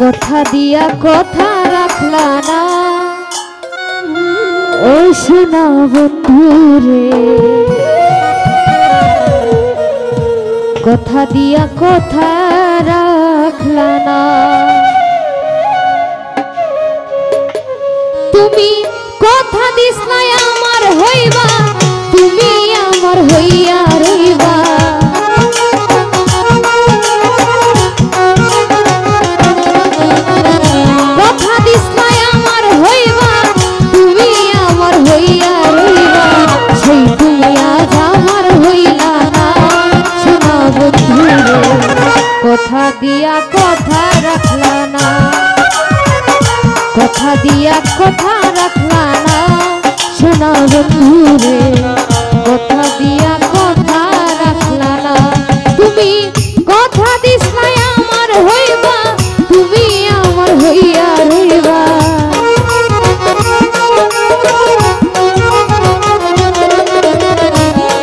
কথা দিয়া কথা রাখলা না ও সোনা বন্ধুরে, কথা দিয়া কথা রাখলা না। তুমি কথা দিস নাই আমার হইবা, তুমি আমার হইয়া রইবা। কথা দিস নাই আমার হইবা, তুমি আমার হইয়া রইবা। সেই তুমি আজ আমার হইলা না সোনা বন্ধুরে, কথা দিয়া কথা রাখলা না, কথা দিয়া কথা রাখলা না সোনা বন্ধুরে, কথা দিয়া কথা রাখলা না। তুমি কথা দিস নাই আমার হইবা, তুমি আমার হইয়া রইবা।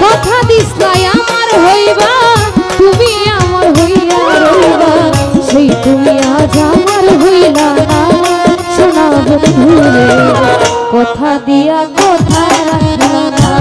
কথা দিস নাই আমার হইবা, তুমি আমার হইয়া রইবা। সেই তুমি আজ আমার হইলা না সোনা বন্ধুরে, কথা দিয়া কথা রাখলা না।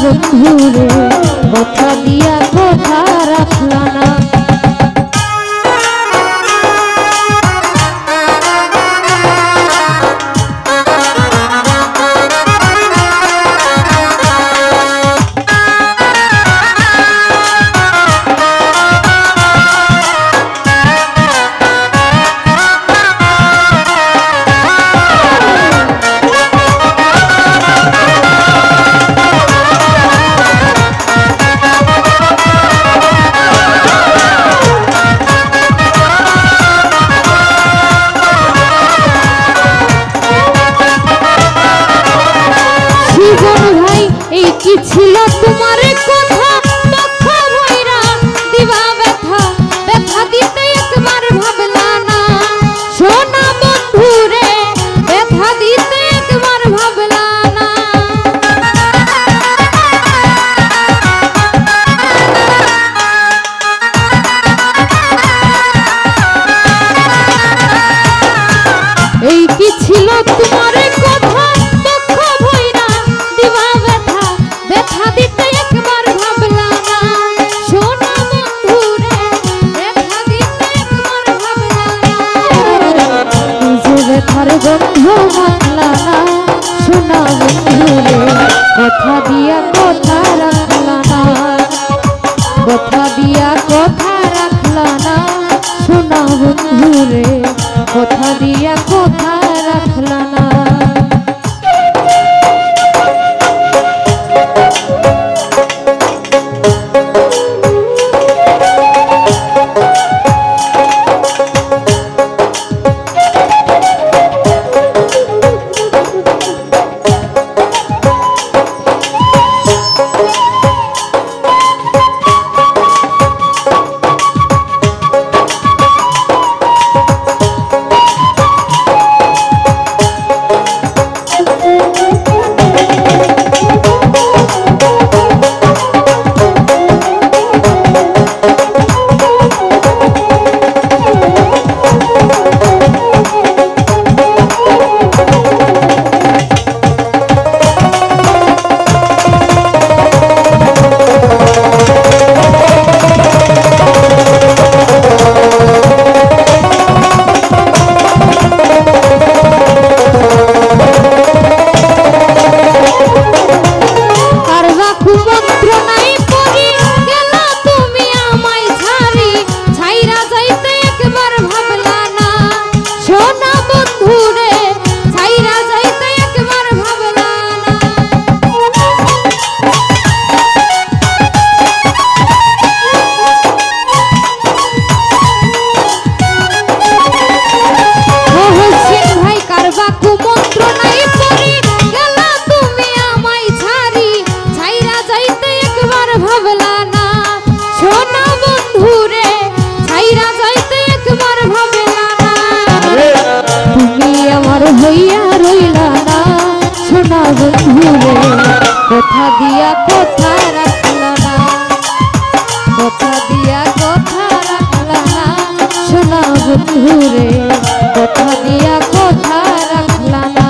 বন্ধুরে কথা দিয়া কথা রাখলা না। কি ছিল তোমার কথা দুঃখ ভইরা দিবা ব্যথা ব্যথা দিতে একবার ভাবলা না। সোনা বন্ধুরে ব্যথা দিতে একবার ভাবলা না। এই কি ছিল তোমার কথা দুঃখ ভইরা দিবা ব্যথা ব্যথা দিতে একবার ভাবলা না। সোনা বন্ধুরে ব্যথা দিতে একবার ভাবলা না। নিজে ব্যথার গন্ধ মানলা না। সোনা বন্ধুরে কথা দিয়া কথা রাখলা না। কথা দিয়া কথা রাখলা না। সোনা বন্ধুরে কথা দিয়া কথা রাখলা না। হইয়া রইলা না। সোনা বন্ধুরে কথা দিয়া কথা রাখলা না। কথা দিয়া কথা রাখলা না। সোনা বন্ধুরে কথা দিয়া কথা রাখলা না।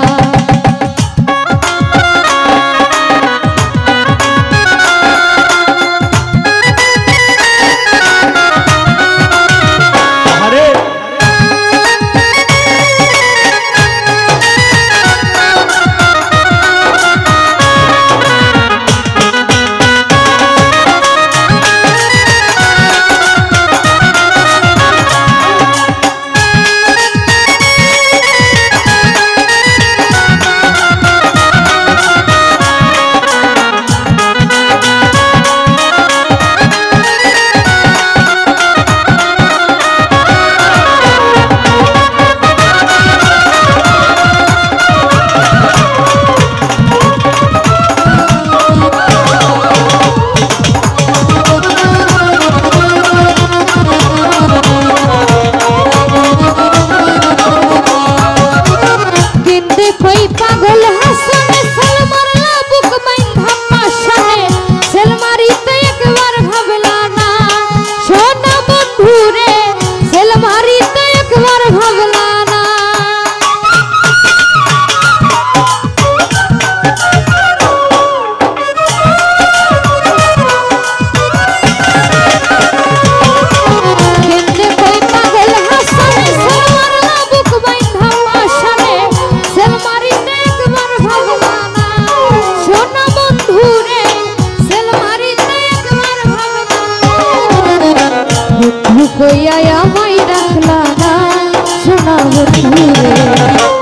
বন্ধুরে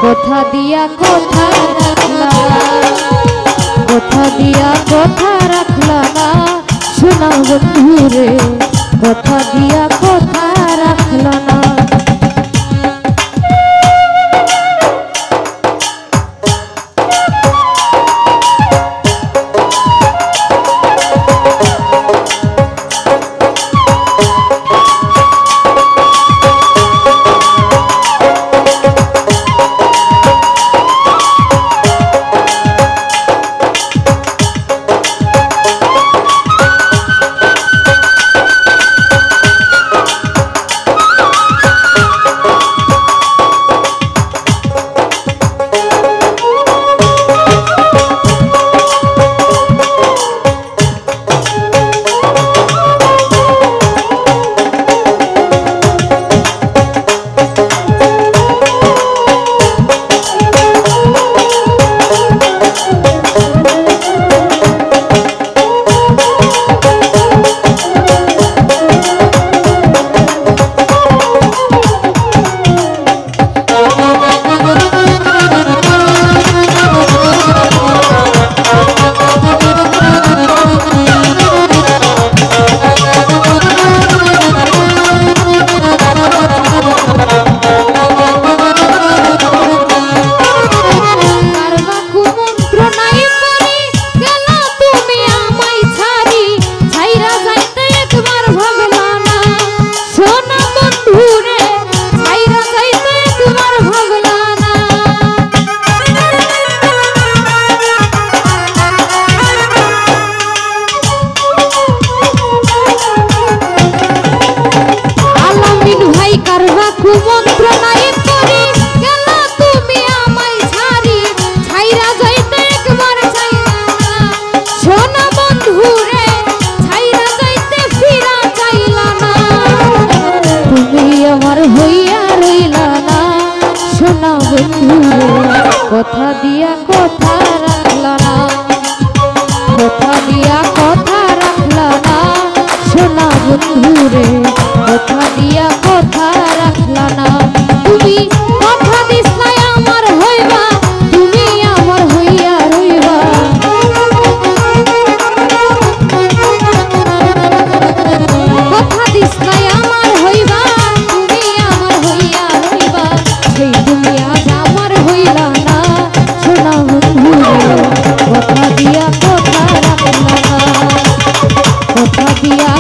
কথা দিয়া কথা রাখলা কথা দিয়া কথা রাখলা না শোনা বন্ধুরে কথা দিয়া কথা রাখলা না কথা দিয়া কথা রাখলা না কথা দিয়া কথা রাখলা না শোনা বন্ধুরে কথা দিয়া কথা রাখলা না তুমি কথা দিছলাই আমার হইবা তুমি আমার হইয়া রইবা কথা দিছলাই আমার হইবা তুমি আমার হইয়া রইবা সেই তুমি আজ আমার হইলা না শোনা বন্ধুরে কথা দিয়া কথা রাখলা না কথা দিয়া